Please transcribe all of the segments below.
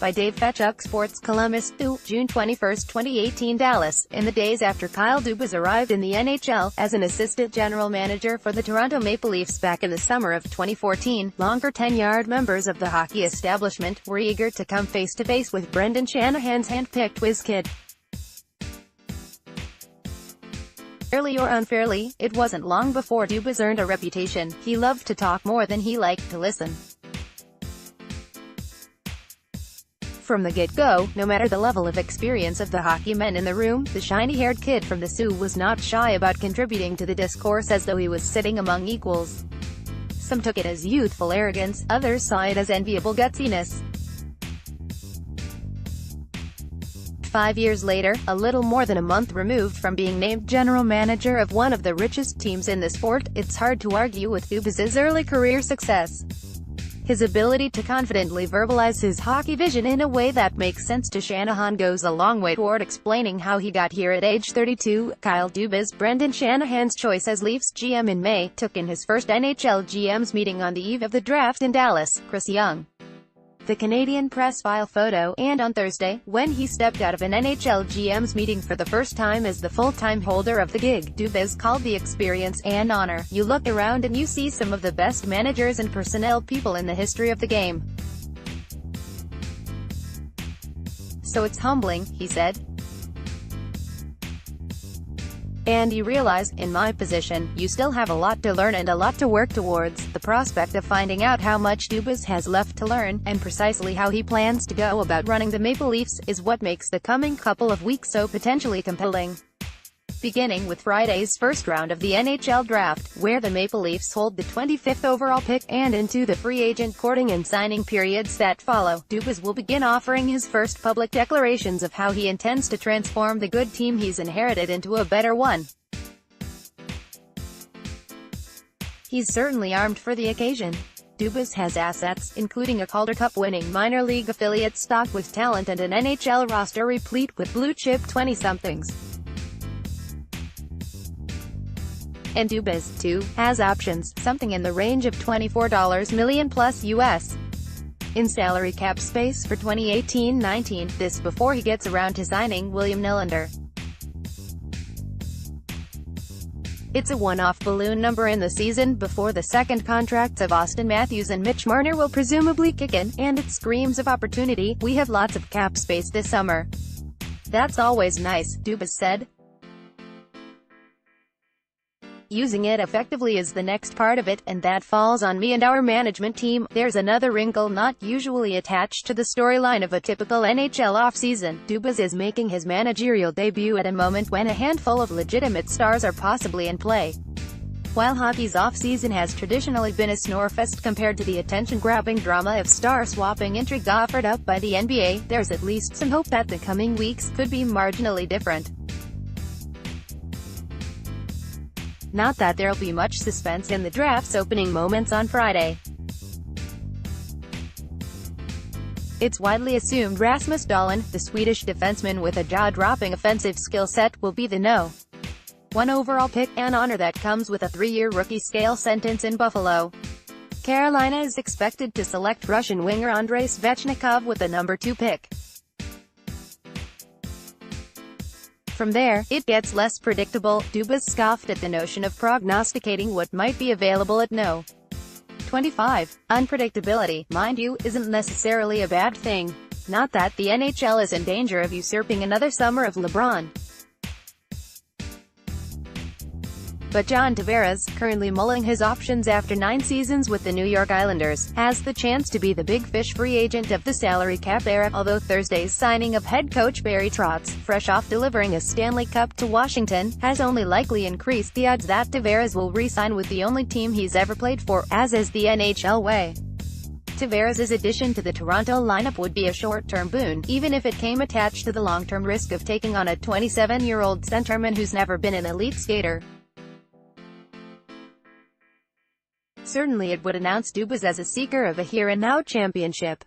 by Dave FeschukSports ColumnistThu, June 21, 2018. Dallas. In the days after Kyle Dubas arrived in the NHL, as an assistant general manager for the Toronto Maple Leafs back in the summer of 2014, longer-tenured members of the hockey establishment were eager to come face-to-face with Brendan Shanahan's hand-picked whiz kid. Fairly or unfairly, it wasn't long before Dubas earned a reputation. He loved to talk more than he liked to listen. From the get-go, no matter the level of experience of the hockey men in the room, the shiny-haired kid from the Sioux was not shy about contributing to the discourse as though he was sitting among equals. Some took it as youthful arrogance, others saw it as enviable gutsiness. 5 years later, a little more than a month removed from being named general manager of one of the richest teams in the sport, it's hard to argue with Dubas's early career success. His ability to confidently verbalize his hockey vision in a way that makes sense to Shanahan goes a long way toward explaining how he got here at age 32. Kyle Dubas, Brendan Shanahan's choice as Leafs GM in May, took in his first NHL GM's meeting on the eve of the draft in Dallas. Chris Young, the Canadian press file photo, and on Thursday, when he stepped out of an NHL GM's meeting for the first time as the full-time holder of the gig, Dubas called the experience an honor. You look around and you see some of the best managers and personnel people in the history of the game. So it's humbling, he said. And you realize, in my position, you still have a lot to learn and a lot to work towards. The prospect of finding out how much Dubas has left to learn, and precisely how he plans to go about running the Maple Leafs, is what makes the coming couple of weeks so potentially compelling. Beginning with Friday's first round of the NHL draft, where the Maple Leafs hold the 25th overall pick, and into the free agent courting and signing periods that follow, Dubas will begin offering his first public declarations of how he intends to transform the good team he's inherited into a better one. He's certainly armed for the occasion. Dubas has assets, including a Calder Cup-winning minor league affiliate stocked with talent and an NHL roster replete with blue-chip 20-somethings. And Dubas, too, has options, something in the range of $24 million plus US in salary cap space for 2018-19, this before he gets around to signing William Nylander. It's a one-off balloon number in the season, before the second contracts of Austin Matthews and Mitch Marner will presumably kick in, and it screams of opportunity. We have lots of cap space this summer. That's always nice, Dubas said. Using it effectively is the next part of it, and that falls on me and our management team. There's another wrinkle not usually attached to the storyline of a typical NHL offseason. Dubas is making his managerial debut at a moment when a handful of legitimate stars are possibly in play. While hockey's offseason has traditionally been a snorefest compared to the attention-grabbing drama of star-swapping intrigue offered up by the NBA, there's at least some hope that the coming weeks could be marginally different. Not that there'll be much suspense in the draft's opening moments on Friday. It's widely assumed Rasmus Dahlin, the Swedish defenseman with a jaw-dropping offensive skill set, will be the No. 1 overall pick, an honor that comes with a 3-year rookie scale sentence in Buffalo. Carolina is expected to select Russian winger Andrei Svechnikov with the number 2 pick. From there, it gets less predictable. Dubas scoffed at the notion of prognosticating what might be available at No. 25. Unpredictability, mind you, isn't necessarily a bad thing. Not that the NHL is in danger of usurping another summer of LeBron. But John Tavares, currently mulling his options after 9 seasons with the New York Islanders, has the chance to be the big fish free agent of the salary cap era, although Thursday's signing of head coach Barry Trotz, fresh off delivering a Stanley Cup to Washington, has only likely increased the odds that Tavares will re-sign with the only team he's ever played for, as is the NHL way. Tavares' addition to the Toronto lineup would be a short-term boon, even if it came attached to the long-term risk of taking on a 27-year-old centerman who's never been an elite skater. Certainly it would announce Dubas as a seeker of a here-and-now championship.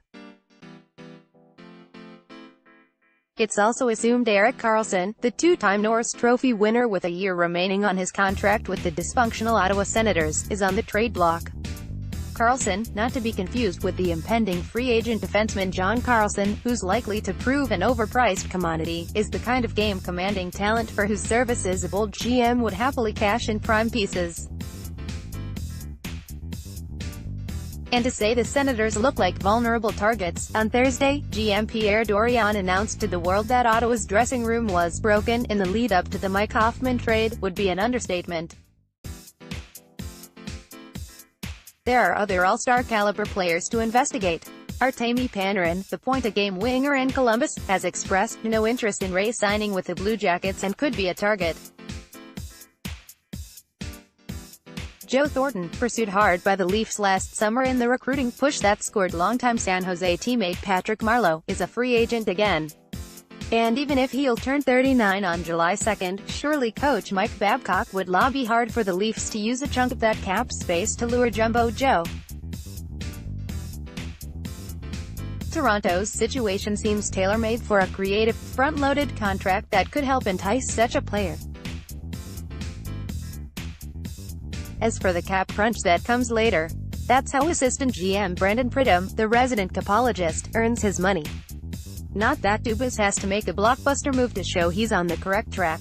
It's also assumed Erik Karlsson, the 2-time Norris Trophy winner with a year remaining on his contract with the dysfunctional Ottawa Senators, is on the trade block. Carlson, not to be confused with the impending free agent defenseman John Carlson, who's likely to prove an overpriced commodity, is the kind of game-commanding talent for whose services a bold GM would happily cash in prime pieces. And to say the Senators look like vulnerable targets, on Thursday, GM Pierre Dorion announced to the world that Ottawa's dressing room was broken in the lead-up to the Mike Hoffman trade, would be an understatement. There are other all-star caliber players to investigate. Artemi Panarin, the point-a-game winger in Columbus, has expressed no interest in re-signing with the Blue Jackets and could be a target. Joe Thornton, pursued hard by the Leafs last summer in the recruiting push that scored longtime San Jose teammate Patrick Marleau, is a free agent again. And even if he'll turn 39 on July 2, surely coach Mike Babcock would lobby hard for the Leafs to use a chunk of that cap space to lure Jumbo Joe. Toronto's situation seems tailor-made for a creative, front-loaded contract that could help entice such a player. As for the cap crunch that comes later, that's how assistant GM Brendan Pridham, the resident capologist, earns his money. Not that Dubas has to make a blockbuster move to show he's on the correct track.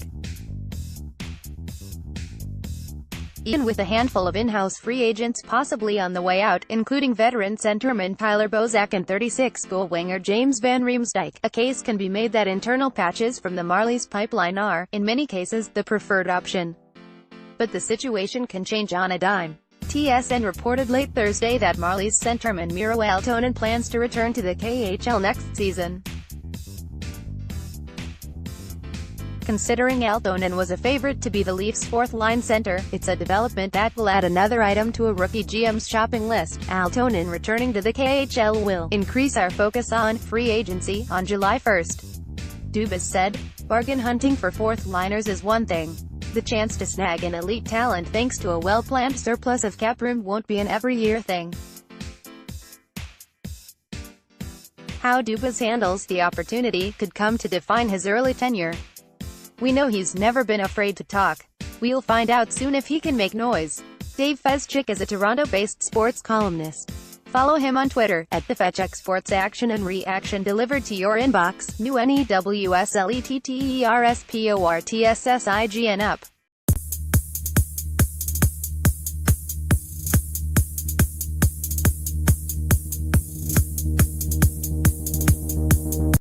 Even with a handful of in-house free agents possibly on the way out, including veteran centerman Tyler Bozak and 36-goal winger James Van Riemsdyk, a case can be made that internal patches from the Marlies pipeline are, in many cases, the preferred option. But the situation can change on a dime. TSN reported late Thursday that Marlies centerman Miro Aaltonen plans to return to the KHL next season. Considering Aaltonen was a favorite to be the Leafs' fourth-line center, it's a development that will add another item to a rookie GM's shopping list. Aaltonen returning to the KHL will increase our focus on free agency on July 1. Dubas said, "Bargain hunting for fourth-liners is one thing. The chance to snag an elite talent thanks to a well-planned surplus of cap room won't be an every-year thing." How Dubas handles the opportunity could come to define his early tenure. We know he's never been afraid to talk. We'll find out soon if he can make noise. Dave FeschukSports is a Toronto-based sports columnist. Follow him on Twitter, @TheFeschukSports. Action and reaction delivered to your inbox. New NEWSLETTERSPORTSIGN up.